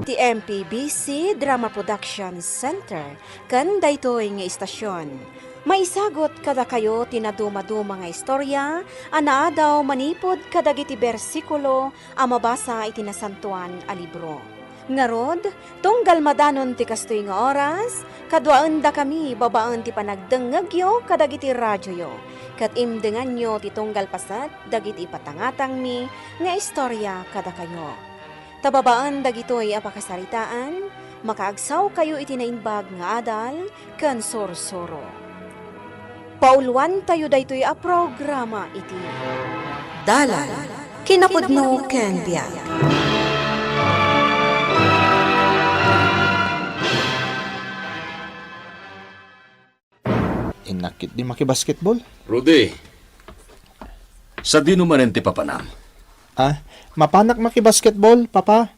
iti MPBC Drama Production Center ken daytoy nga istasyon. Maisagot kada kayo tinaduma-duma nga istorya, anaadaw manipod kadagiti bersikulo a mabasa iti nasantuan a libro. Ngarod, tunggal madanon ti kastoy nga oras, kadwaan da kami babaan ti panagdengegyo kadagiti radyo yo. Kat imdengan nyo ti tunggal pasat dagiti patangatang mi nga istorya kada kayo. Tababaan dagitoy apakasaritaan, makaagsaw kayo iti naimbag nga adal, ken sorsoro. Pauluan tayo daytoy a programa iti Dalan Kinapudno ken Biag. Inakit di makibasketball? Rudy, sa di naman ti papanam. Mapanak makibasketball, papa?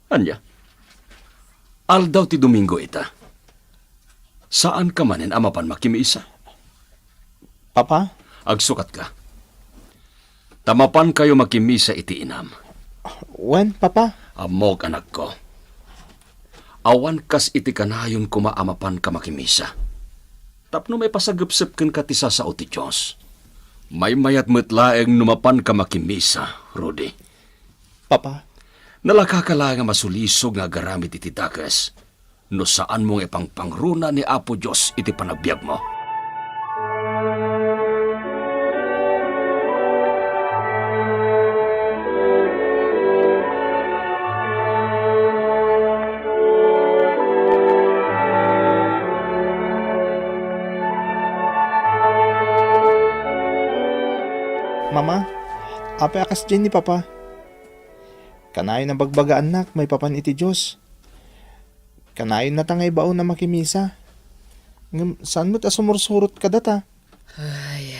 Anya? Aldaw ti Domingo ita. Saan ka manin amapan makimiisa? Papa? Agsukat ka. Tamapan kayo makimisa iti inam. When, papa? Amog anak ko. Awan kas iti kanayon kumaamapan ka makimisa. Tapno may pasagupsip ken katisa sa ti Diyos. May mayat metlaeng numapan ka makimisa, Rudy. Papa? Nalakakala nga masulisog nga garamit iti dakas, no saan mong ipangpangruna ni Apo Diyos iti panagbiag mo. Mama, apay akas dyan ni papa. Kanayon na bagbaga anak, may papan iti Diyos. Kanayon na tangay baon na makimisa. Saan mo't asumursurot ka data? Ay,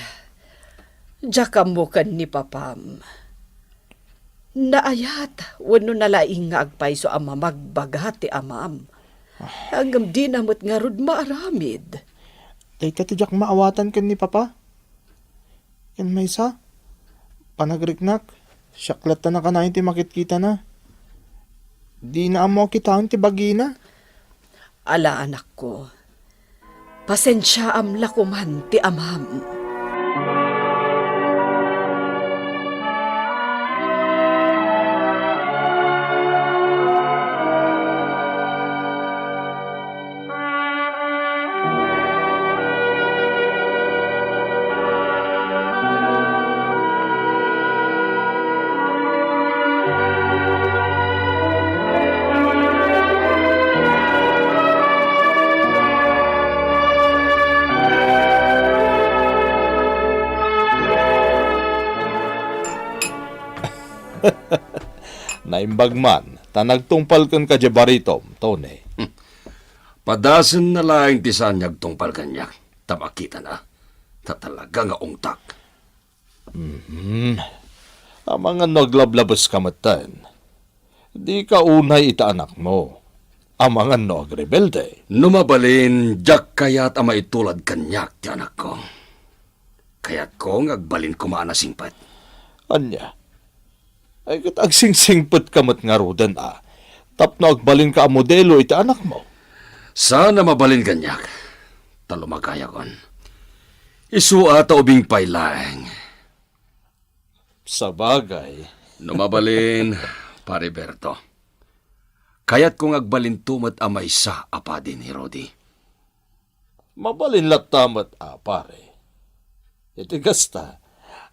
jakam mo kan ni papam. Naayat, wano nalaing nga agpay so ama magbaga ti amam. Hanggang di namot nga rod maaramid. Day katidyak maawatan kan ni papa. Yan may sa? Panagriknak, syaklat na kanayon ti makitkita na. Di na amo kitaan ti bagina. Ala anak ko, pasensya am lakuman ti amam. Naimbag man, tanagtungpal kan ka jabaritom, Tone. Padasan na laing tisan niyagtungpal kanyak, tamakita na, tatalaga nga ungtak. Ang mga naglablabas kamatan, di ka unay ita anak mo. Ang mga nagrebelde. Numabalin, jak kayat ama itulad kanyak ti anak ko. Kaya't ko ngagbalin kumaan na simpat. Anya? Ay katagsing-singpet kamat nga rudan Tapno agbalin ka ang modelo iti anak mo. Sana mabalin kanyak, talumagaya kon. Isua ta ubing pailaeng. Sa bagay. Numabalin, pariberto. Kaya't kung agbalin tumat amay sa apadin ni Rodi. Mabalin latamat pare. Iti gasta.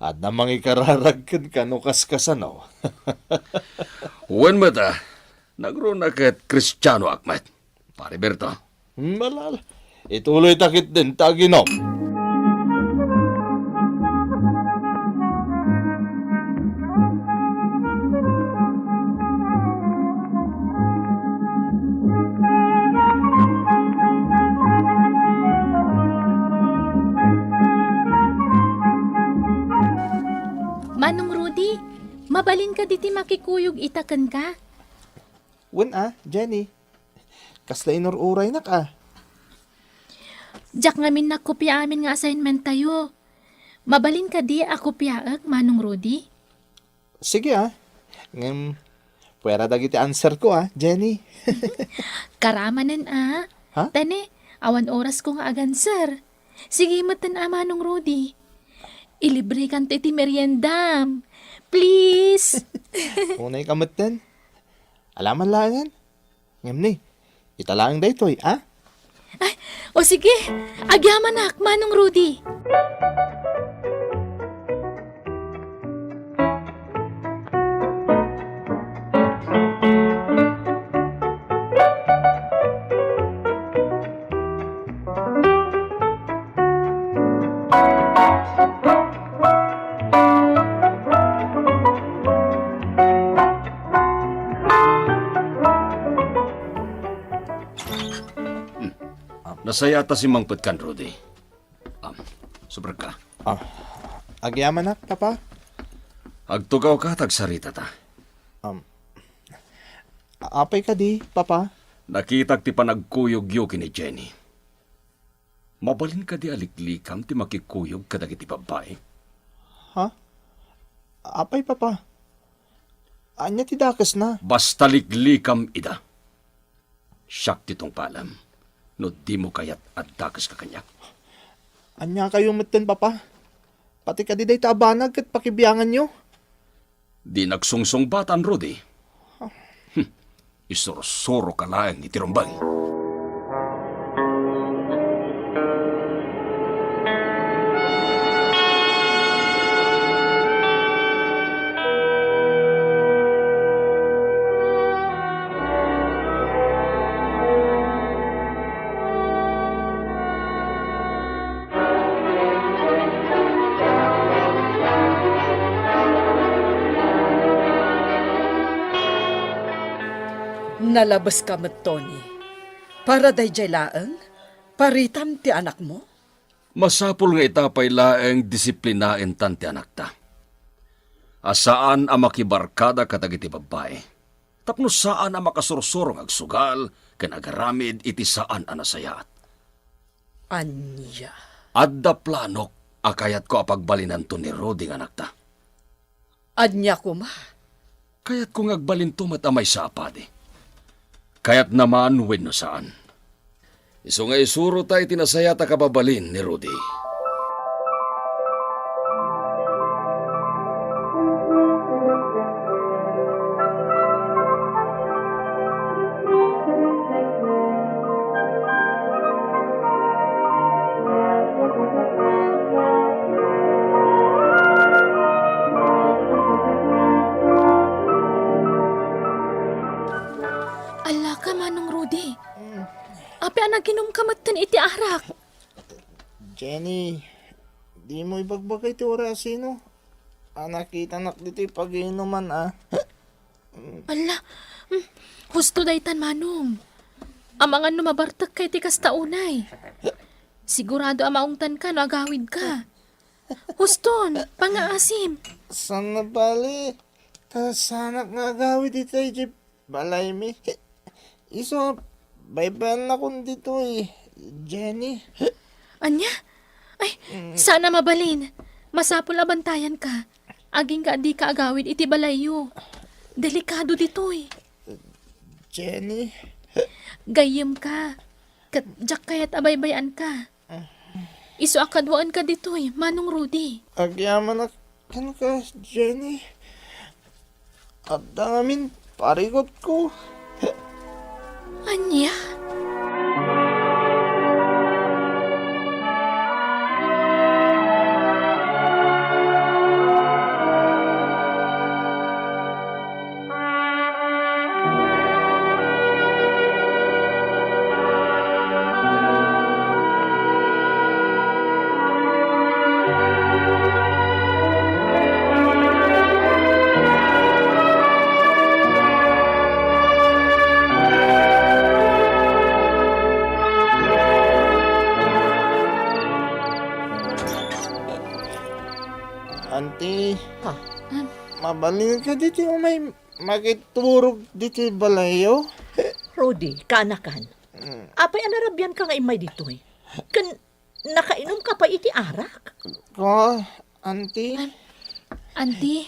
At namang ikararagkan ka no kaskasanaw. Uwan mata, nagruna kat Kristiyano Akmat. Pariberto. Malal. Ituloy takit din taginom. Manong Rudy, mabalin ka diti makikuyog itaken ka. Wen Jenny. Kasla inururay na ka. Jak ngamin nakopya amin nga assignment tayo. Mabalin ka di ako piyaag, Manong Rudy? Sige Pwera dagiti answer ko Jenny. Karamanan Ha? Tane, awan oras ko nga agan, sir. Sige, matan Manong Rudy. Ilibre kan ti meriendam. Please. Unay kamatan. Alaman lang yan. Ngam ni, italaang da ito'y, O sige, agyaman nak, Manong Rudy. Nasayata si Mang Petkan, Rudy. Sobrang ka. Agyaman nak, papa. Agtugaw ka, tagsarita ta. Apay ka di, papa. Nakitag ti panagkuyog-yo kini Jenny. Mabalin ka di aliklikam ti makikuyog kadag iti babae. Apay, papa. Anya ti dakas na. Basta liklikam ida. Siyak titong palam. No di mo kayat addakas ka kanyak. Anya kayo matan, papa. Pati ka di day taabanag kat pakibiyangan nyo. Di nagsungsong batan, Rudy. Isuro-suro ka lang iti rumbang. Nalabas ka mat, Tony. Para dayjay laeng, paritam ti anak mo. Masapul nga itapay laeng disiplinaen tan ti anak ta. Asaan ang makibarkada kadag iti babae. Tapno saan ang makasursurong agsugal, kanagaramid iti saan ang nasayaat. Anya. Adda planok, akayat ko apagbalinan to ni Rudy nga anak ta. Anya ko ma. Kayat ko ngagbalin to matamay sa apade. Kayat naman wenno saan. Iso nga isuro tayo tinasayata kababalin ni Rudy. Ala ka, Manong Rudy. Ape anaginom ka matan iti arak. Jenny, di mo ibagbagay ti orasino. Nakita nak dito pag-inuman, Ala, husto daytan, Manong. Amangan numabartak kay ti kastaunay. Sigurado amaungtan ka no agawid ka. Huston, pangaasim. Sana bali. Sanak nga gawid dito ay balay mi. Iso, baybayan na kung dito Jenny. Anya? Ay, sana mabalin. Masapul abantayan ka. Aging ka di ka agawid iti balayo. Delikado dito Jenny. Gayem ka. Kadyak kaya't abaybayan ka. Iso akadwaan ka dito Manong Rudy. Agyaman na kan ka, Jenny. At namin, parigot ko. Anya? Auntie, Ha? mabalin ka dito may makiturog dito balayo. Rudy, kaanakan. Apay anarabyan ka nga imay dito Kan nakainom ka pa iti arak. Ko, auntie. Auntie,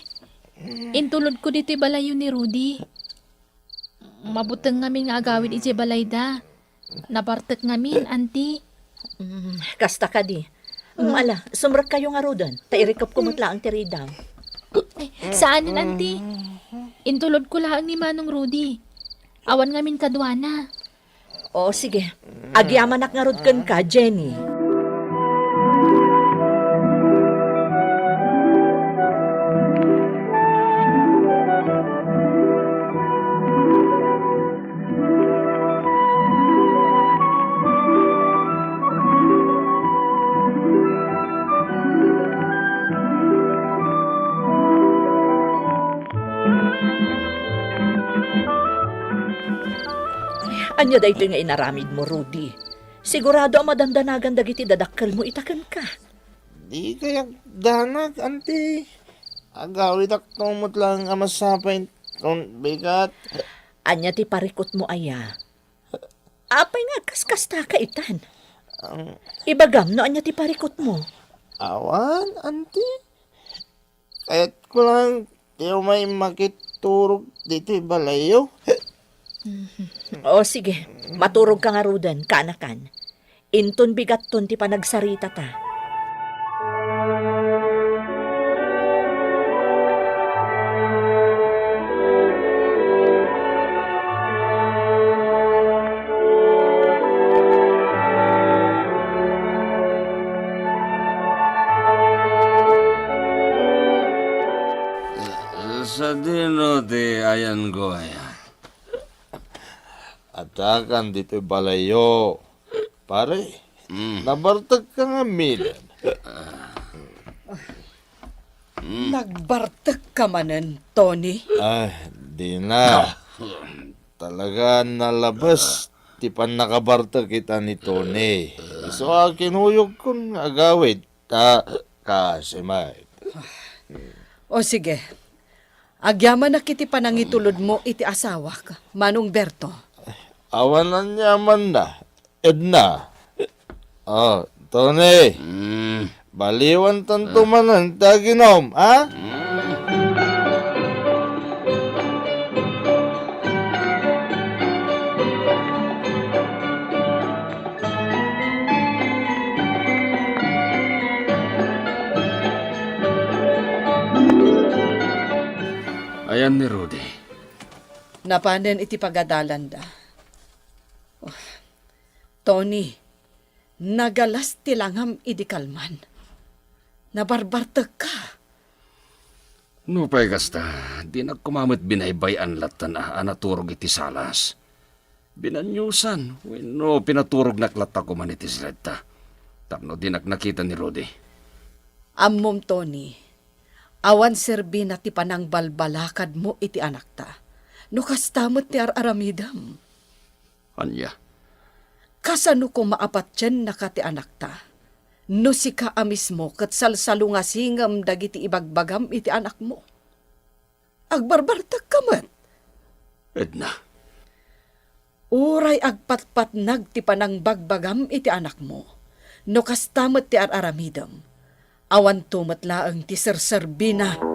intulod ko dito balayo ni Rudy. Mabuteng ngamin nga agawid iti balayda. Nabartek ngamin, auntie. Kasta ka di. Ala, sumrak kayo nga rodan. Tairikap kumutla ang tiridang. Ay, saanin, auntie? Intulod ko lang ni Manong Rudy. Awan ngamin kadwana. O sige, agyamanak nga rodken ka, Jenny. Anya da ito nga inaramid mo, Rudy. Sigurado ang madandanagan dagiti dadakkel mo itakan ka. Di kaya danag, ante. Agawid aktumot lang amasapay kung bigat. Anya ti parikot mo aya. Apay nga kaskas ta ka itan. Ibagam no anya ti parikot mo. Awan, ante. Kahit ko lang, tiyo may makiturog dito balayo. O sige, maturog ka nga rudan, kanakan. Inton bigat ton ti panagsarita ta. Sa dino di ayan ko ayan. Atakan dito balayo. Pare, nabartag ka nga milan. Nagbartek ka manen, Tony. Ay, di na. Talaga nalabas. Di pa nakabartag kita ni Tony. So, kinuyog kong agawid. Kasi, Mike. O sige, agyaman na kiti panangitulod mo iti asawa ka, Manong Berto. Awanan niya man na. Edna. Oh, Tony. Baliwan tanto manan. Taginom, ha? Ayan ni Rudy. Napanen iti pagadalan da. Oh, Tony, nagalas tilangham idi kalman. Nabarbartek ka. No pa'y kasta, di nagkumamit binaybayan latan anaturog iti salas. Binanyusan, no pinaturog naklata ko man iti sileta. Tapno di nakita ni Rudy. Ammom, Tony, awan serbi na ti panang balbalakad mo iti anak ta. No kastamot ti aramidam. Anya, Kasano ko maapat dyan na kati anak ta? No si ka mismo kat salsalungasingam dagiti ibagbagam iti anak mo. Agbarbartak ka man. Edna, Uray agpatpat ti panang bagbagam iti anak mo. No kastamot ti aramidam. Awan tumat laang ti serserbina.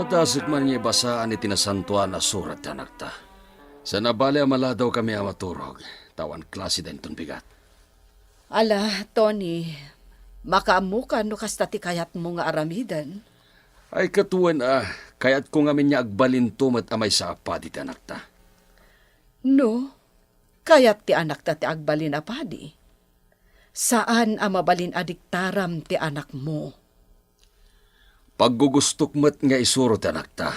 Patasik man niya basaan iti nasantuan na surat anak ta. Sa nabali amala daw kami amaturog. Tawan klase din ton bigat. Ala, Tony, makaamukan no kasta ti kayat mo nga aramidan. Ay katuan kaya't kung amin niya agbalin tumat amay sa apad iti anak ta. No, kayat ti anak ta ti agbalin apadi. Saan ang mabalin adiktaram ti anak mo? Paggugustok mat nga isuro ti anak ta.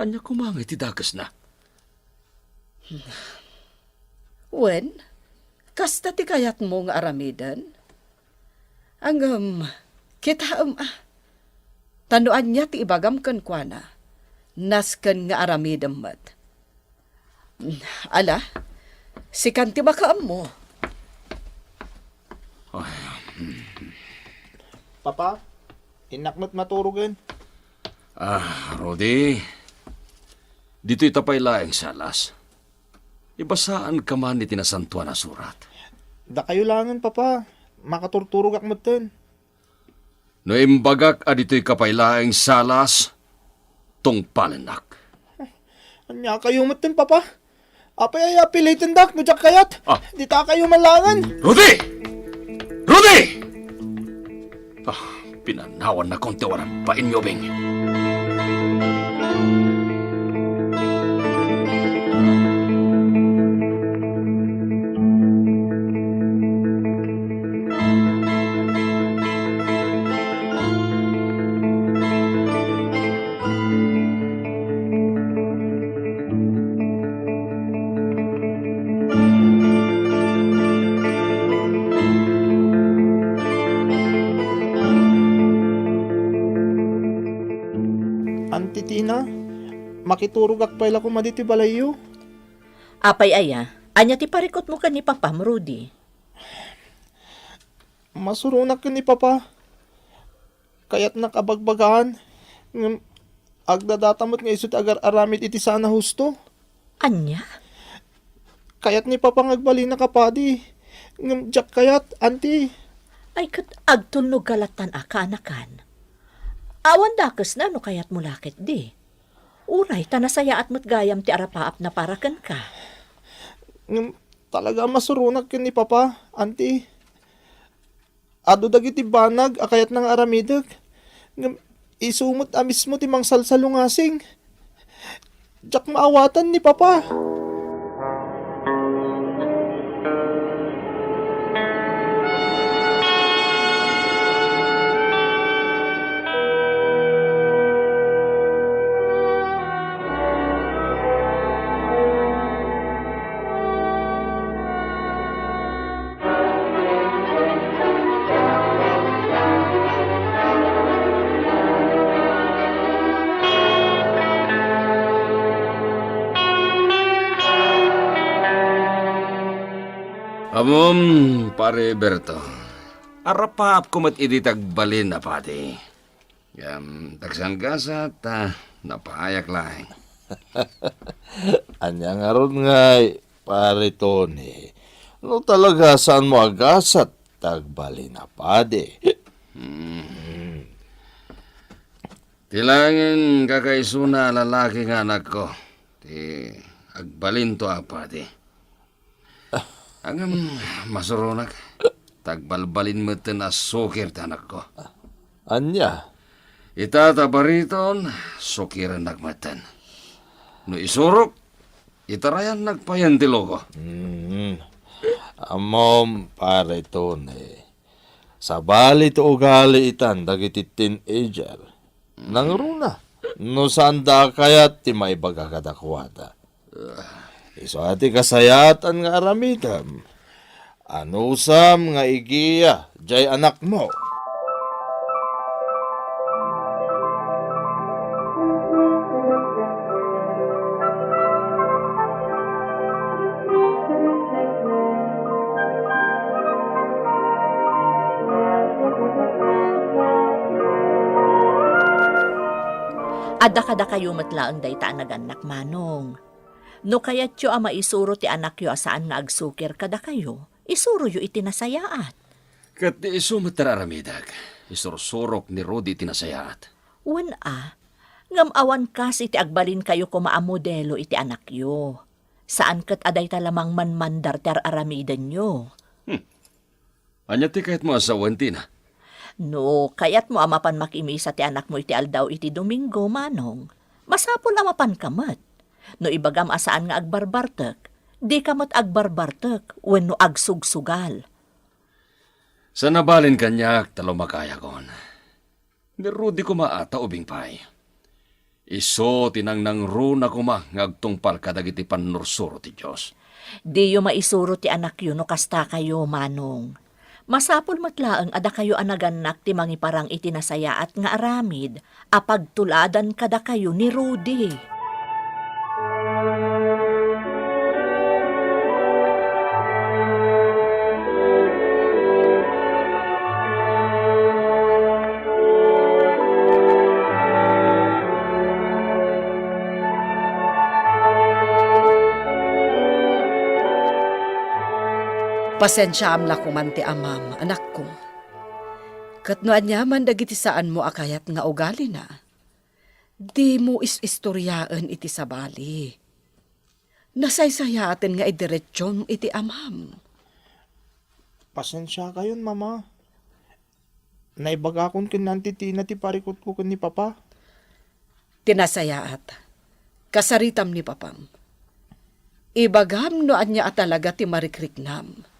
Anya kumangay ti dakas na. Wen, kasta ti kayat mo nga aramidan? Kita tanuan niya ti ibagam kan kwa na. nasken nga aramidem met. Ala, si kanti makaam mo. Papa, inakmat maturugan. Rodi, dito itapay laeng salas. Ibasaan ka man ni tinasantuan na surat. Da kayo langan, Papa. Makaturturog akmat No imbagak adito'y kapaylaeng salas, tong palanak. Anya kayo matin, Papa. Apay ay apilitin dak, mujak kayat. Di ta kayo malangan. Rudy! Rudy! Pinanawan na konti warang painyobing. Auntie Tina, makiturog akpay la ko maditi balayo. Apay aya, anya ti parikot mo ka ni Papa Rudy. Masurunak ka ni Papa. Kaya't nakabagbagaan. Agdadatamot nga isut agar aramid iti sana husto. Anya? Kaya't ni Papa ngagbali na kapadi. Jak kayat, auntie. Ay kat agtunog kalatan anakan. Awan dakas na no kayat mulakit di. Uray, tanasaya at matgayam ti arapaap na parakan ka. Talaga masurunak ka ni Papa, auntie. Ado dagiti banag, akayat ng aramidag. Isumot amis mo ti mang salsalungasing. Jak maawatan ni Papa. Amom, pare Berto. Arapap ko mat iditagbalin na pati. Tagsang gasa ta napahayak lang. Anya nga ron ngay, pare Tony. No talaga saan mo agasat tagbali na pade. Tilangin kakaisuna lalaki nga anak ko. Ti agbalin to apati. Agam masurunak. Tagbalbalin mo ito na sukir tanak ko. Anya? Itatapariton, sukiran nagmatan. No isurok, itarayan nagpayantilo ko. Amom, pare Tony. Sa bali to ugali itan, dagiti teenager. Nangruna. No sanda kayat ti may bagakadakwada. Iso ati kasayatan nga aramidam. Anusam nga igiya, jay anak mo. Ada kada kayo matlaang day ta naganak manong. No kayat yo ama isuro ti anak yo asaan nga agsukir kada kayo, isuro yo iti nasayaat. Kat di iso matararamidag. Isursurok ni Rudy tinasayaat. Wan ngam awan kas iti agbalin kayo kumaamodelo iti anak yo. Saan kat aday talamang manmandar ter aramidan yo. Anya ti kahit mo asawan tina. No, kayat mo amapan makimisa ti anak mo iti aldaw iti Domingo, manong. Masapol amapan kamat. No ibagam asaan nga agbarbartek, di kamat agbarbartek, wenno agsugsugal. Sa nabalin kanyak, talo makaya kon. Ni Rudy ko maata ubing pay. Iso tinangnang runa kuma ngagtungpal kadagiti panursuro ti Diyos. Di yo maisuro ti anak yo no kasta kayo, manong. Masapul matlaang ada kayo anaganak ti mangiparang itinasayaat nga aramid, apag tuladan kada kayo ni Rudy. Pasensya amla ko man ti amam, anak ko. Katnoan niya man dagiti saan mo akayat nga ugali na. Di mo istoryaan iti sabali. Nasaysayaten nga idiretsyon iti amam. Pasensya kayon, mama. Naibagakon kin nanti ti parikot ko ni papa. Tinasayaat. Kasaritam ni papam. Ibagam no anya atalaga ti marikriknam.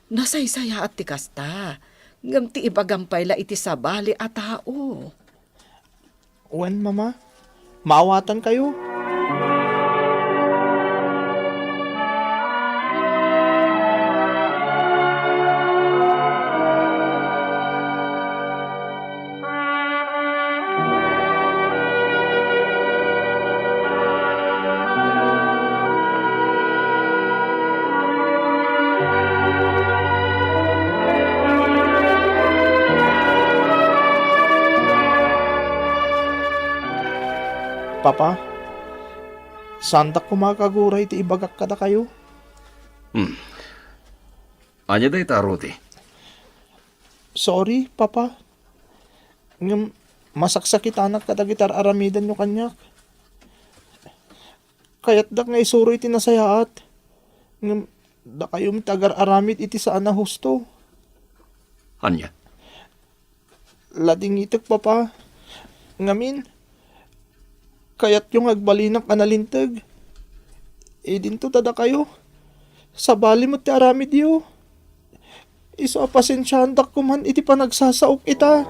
Nasaysaya at ti kasta, ngam ti ibagampay la iti sabali at tao. Wen, mama? Maawatan kayo? Papa, sanda kumakaguray ti ibagak kada kayo? Anya day ta, Rudy. Sorry, papa. Ngam masaksakit anak kada gitar aramidan nyo kanyak. Kaya't dak nga isuro iti nasayaat. Ngam da kayo tagar aramid iti saan na husto. Anya? Lading itek, papa. Ngamin, kaya't yung agbalinak analintag. E dinto tada kayo. Sa bali mo ti aramid yo. Iso apasensyahan dak kuman iti panagsasaok ita.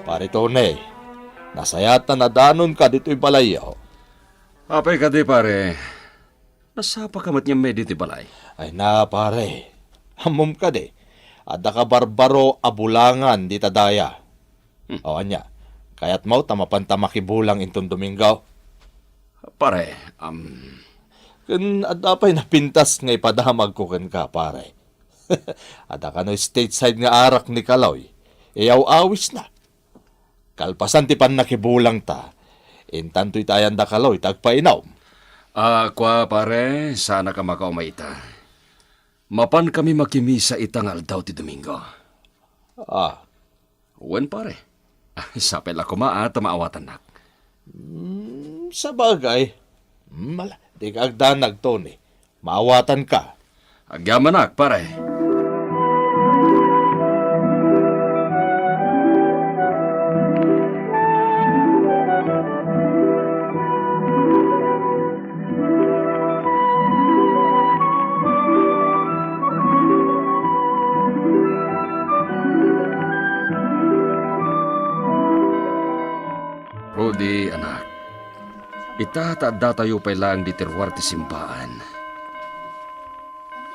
Pare Tone, nasayatan na danon ka dito'y balayaw. Apay ka di, pare. Nasapa ka mat niya may diti balay. Ay na pare, hamom ka de. Ada ka barbaro abulangan di tadaya. O anya, kaya't mau tamapanta makibulang intong Domingaw. Pare, Kun ada pa'y napintas nga ipadamag ko ken ka pare. Ada ka no stateside nga arak ni Kaloy. Iyaw awis na. Kalpasan ti pan nakibulang ta. Intanto'y tayan da Kaloy tagpainaw. kwa pare, sana ka makaumaita. Mapan kami makimisa itang aldaw ti Domingo. Wen pare. Sapel ako maata maawatan nak. Sa bagay, di ka agdanag Tony. Maawatan ka. Agyaman nak, pare. Rudy, anak. Itataadda tayo pa lang di terwar ti simbaan.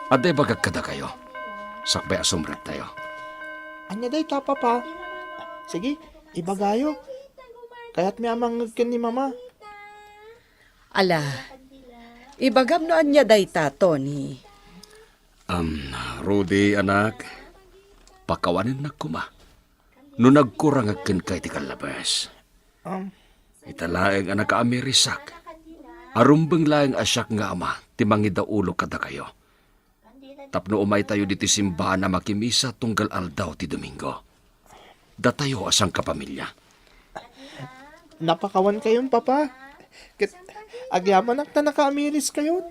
Aday bagag kada kayo. Sakbay asumrag tayo. Anya day ta, papa. Sige, ibagayo. Kaya't may amang ni mama. Ala, ibagam no anya dayta, Tony. Rudy, anak. Pakawanin na kuma. No nagkurang agkin kay ti kalabas. Italaeng anak ka amerisak. Arumbeng laeng asyak nga ama, timangi da ulo kada kayo. Tapno umay tayo diti simbahan na makimisa tunggal aldaw ti Domingo. Datayo asang kapamilya. Napakawan kayon, papa. Agyaman ak ta naka-amiris kayon.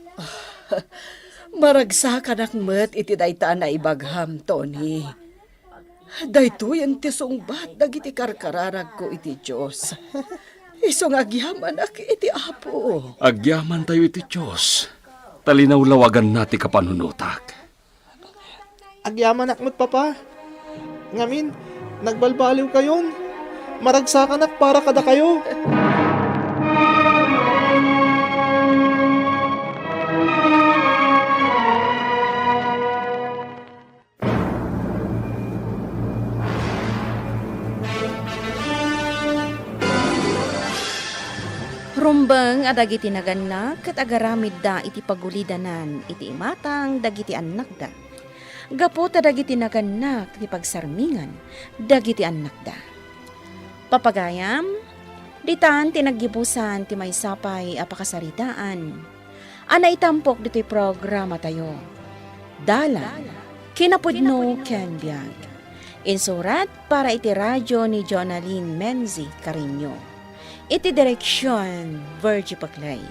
Maragsa ka nakmet iti dayta na ibagham, Tony. Dayto yan ti sungbat dagiti karkararag ko iti Diyos. Isong agyaman ak iti Apo. Agyaman tayo iti Diyos. Talinaw lawagan nati kapanunutak. Agyaman akmat papa. Ngamin, nagbalbaliw kayon. Maragsakan ak para kada kayo. Rumbeng adagiti naganak ket agaramid da iti pagulidanan iti imatang dagiti anak da. Gapo ta dagiti naganak ti pagsarmingan dagiti anak da. Papagayam, ditan tinaggibusan ti maysapay a pakasaritaan. Ana itampok dito'y programa tayo. Dala, kinapudno ken biag. Insurat para iti radyo ni Jonaline Menzi Carino. Iti direksyon, Virgie Paclay.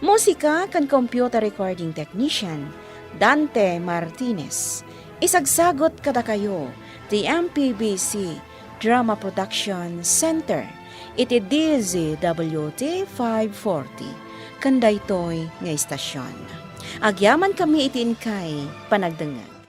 Musika kan computer recording technician, Dante Martinez. Isagsagot kada kayo, the MPBC Drama Production Center. Iti DZWT 540. Kanday to'y nga istasyon. Agyaman kami iti inkay panagdangan.